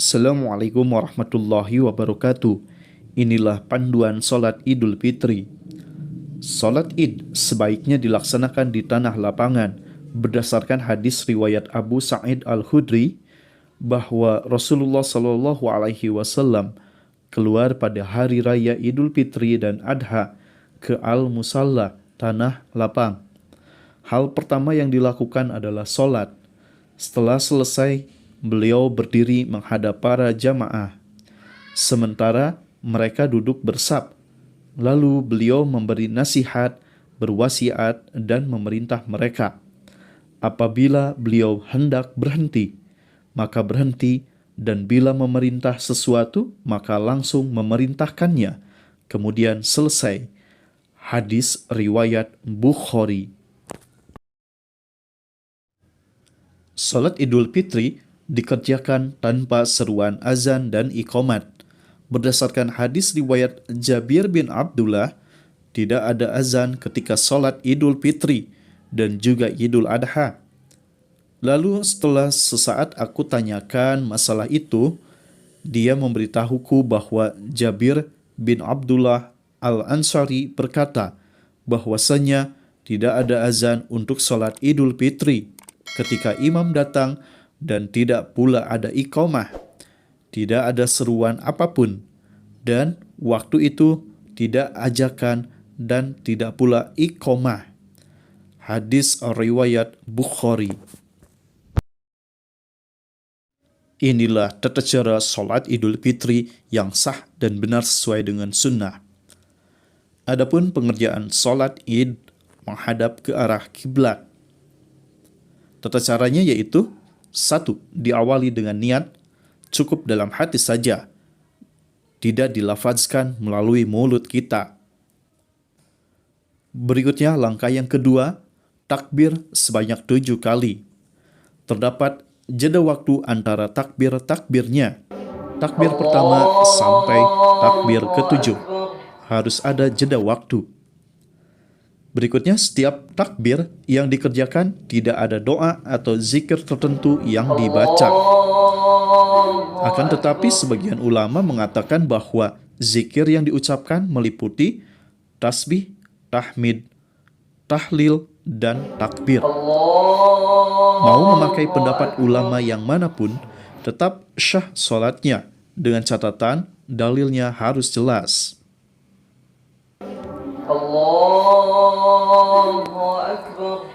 Assalamualaikum warahmatullahi wabarakatuh. Inilah panduan Salat Idul Fitri. Salat Id sebaiknya dilaksanakan di tanah lapangan berdasarkan hadis riwayat Abu Sa'id Al-Khudri bahwa Rasulullah Shallallahu Alaihi Wasallam keluar pada hari raya Idul Fitri dan Adha ke Al-Musalla, tanah lapang. Hal pertama yang dilakukan adalah salat. Setelah selesai, beliau berdiri menghadap para jamaah. Sementara mereka duduk bersab. Lalu beliau memberi nasihat, berwasiat, dan memerintah mereka. Apabila beliau hendak berhenti, maka berhenti, dan bila memerintah sesuatu, maka langsung memerintahkannya. Kemudian selesai. Hadis riwayat Bukhari. Salat Idul Fitri dikerjakan tanpa seruan azan dan iqamat. Berdasarkan hadis riwayat Jabir bin Abdullah, tidak ada azan ketika salat Idul Fitri dan juga Idul Adha. Lalu setelah sesaat aku tanyakan masalah itu, dia memberitahuku bahwa Jabir bin Abdullah Al-Ansari berkata bahwasanya tidak ada azan untuk salat Idul Fitri ketika imam datang dan tidak pula ada iqamah, tidak ada seruan apapun, dan waktu itu tidak ajakan dan tidak pula iqamah. Hadis riwayat Bukhari. Inilah tata cara salat Idul Fitri yang sah dan benar sesuai dengan sunnah. Adapun pengerjaan salat Id menghadap ke arah kiblat. Tata caranya yaitu: 1. Diawali dengan niat, cukup dalam hati saja, tidak dilafazkan melalui mulut kita. Berikutnya langkah yang kedua, takbir sebanyak 7 kali. Terdapat jeda waktu antara takbir-takbirnya. Takbir pertama sampai takbir ketujuh. Harus ada jeda waktu. Berikutnya, setiap takbir yang dikerjakan tidak ada doa atau zikir tertentu yang dibaca. Akan tetapi sebagian ulama mengatakan bahwa zikir yang diucapkan meliputi tasbih, tahmid, tahlil, dan takbir. Mau memakai pendapat ulama yang manapun, tetap syah salatnya, dengan catatan dalilnya harus jelas. Allahu Akbar.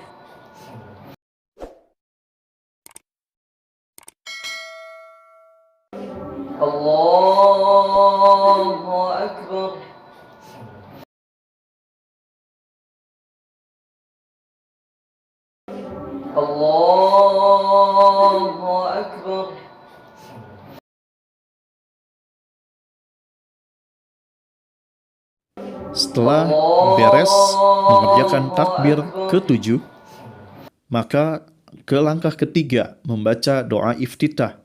Allahu Akbar. Allahu Akbar. Setelah beres mengerjakan takbir ke-7, maka ke langkah ketiga membaca doa iftitah.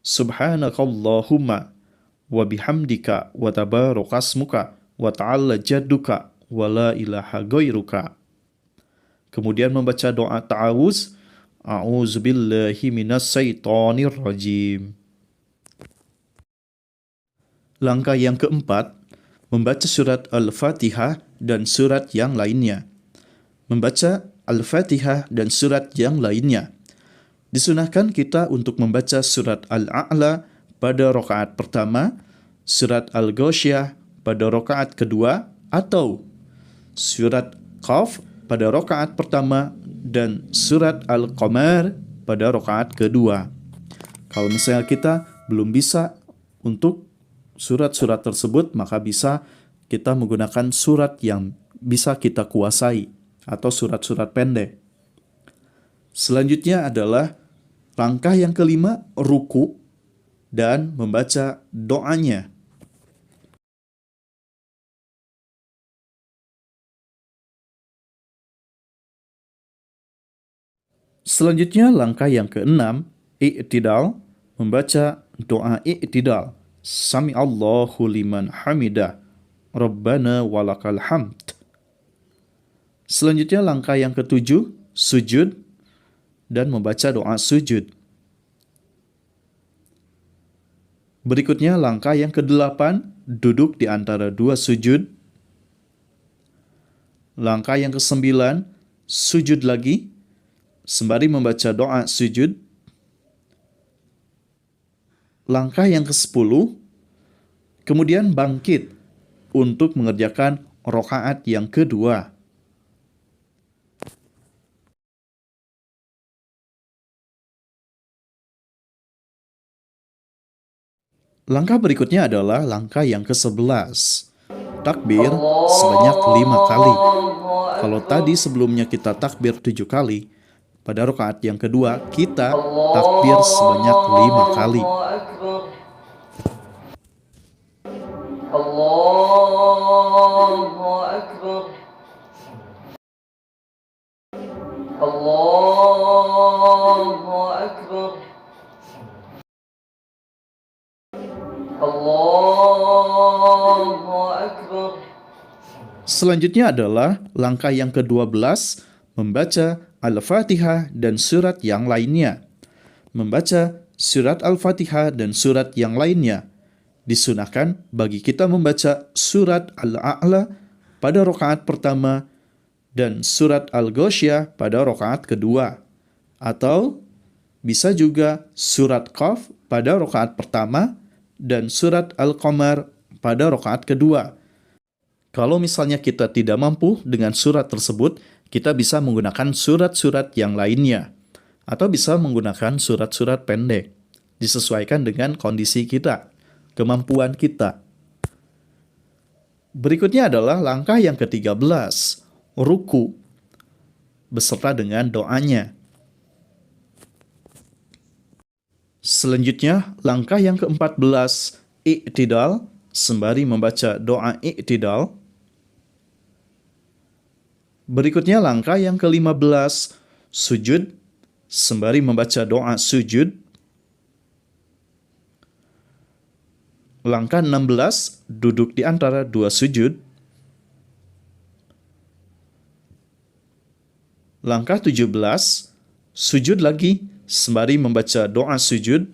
Subhanakallahumma wa bihamdika wa tabarakasmuka wa ta'ala jadduka wa la ilaha ghairuka. Kemudian membaca doa ta'awuz, a'udzubillahi minas syaitonir rajim. Langkah yang keempat, membaca surat Al-Fatihah dan surat yang lainnya. Membaca Al-Fatihah dan surat yang lainnya. Disunahkan kita untuk membaca surat Al-A'la pada rakaat pertama, surat Al-Ghasyiyah pada rakaat kedua, atau surat Qaf pada rakaat pertama dan surat Al-Qamar pada rakaat kedua. Kalau misalnya kita belum bisa untuk surat-surat tersebut, maka bisa kita menggunakan surat yang bisa kita kuasai atau surat-surat pendek. Selanjutnya adalah langkah yang kelima, ruku dan membaca doanya. Selanjutnya langkah yang keenam, i'tidal, membaca doa i'tidal. Sami Allahu liman hamidah, Rabbana walakal hamd. Selanjutnya langkah yang ketujuh, sujud dan membaca doa sujud. Berikutnya langkah yang ke-8, duduk di antara dua sujud. Langkah yang ke-9, sujud lagi, sembari membaca doa sujud. Langkah yang ke-10, kemudian bangkit untuk mengerjakan rokaat yang kedua. Langkah berikutnya adalah langkah yang ke-11. Takbir sebanyak 5 kali. الله Kalau أكبر tadi sebelumnya kita takbir 7 kali, pada rakaat yang kedua kita takbir sebanyak 5 الله kali. أكبر الله أكبر الله أكبر الله أكبر Selanjutnya adalah langkah yang ke-12, membaca Al-Fatihah dan surat yang lainnya. Membaca surat Al-Fatihah dan surat yang lainnya. Disunahkan bagi kita membaca surat Al-A'la pada rakaat pertama dan surat Al-Ghasyiyah pada rakaat kedua. Atau bisa juga surat Qaf pada rakaat pertama dan surat Al-Qamar pada rakaat kedua. Kalau misalnya kita tidak mampu dengan surat tersebut, kita bisa menggunakan surat-surat yang lainnya. Atau bisa menggunakan surat-surat pendek. Disesuaikan dengan kondisi kita, kemampuan kita. Berikutnya adalah langkah yang ke-13, ruku, beserta dengan doanya. Selanjutnya, langkah yang ke-14, i'tidal, sembari membaca doa i'tidal. Berikutnya langkah yang ke-15, sujud, sembari membaca doa sujud. Langkah 16, duduk di antara dua sujud. Langkah 17, sujud lagi, sembari membaca doa sujud.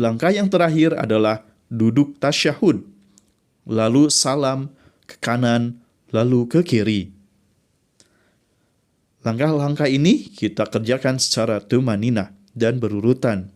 Langkah yang terakhir adalah duduk tasyahud, lalu salam ke kanan, lalu ke kiri. Langkah-langkah ini kita kerjakan secara tumaninah dan berurutan.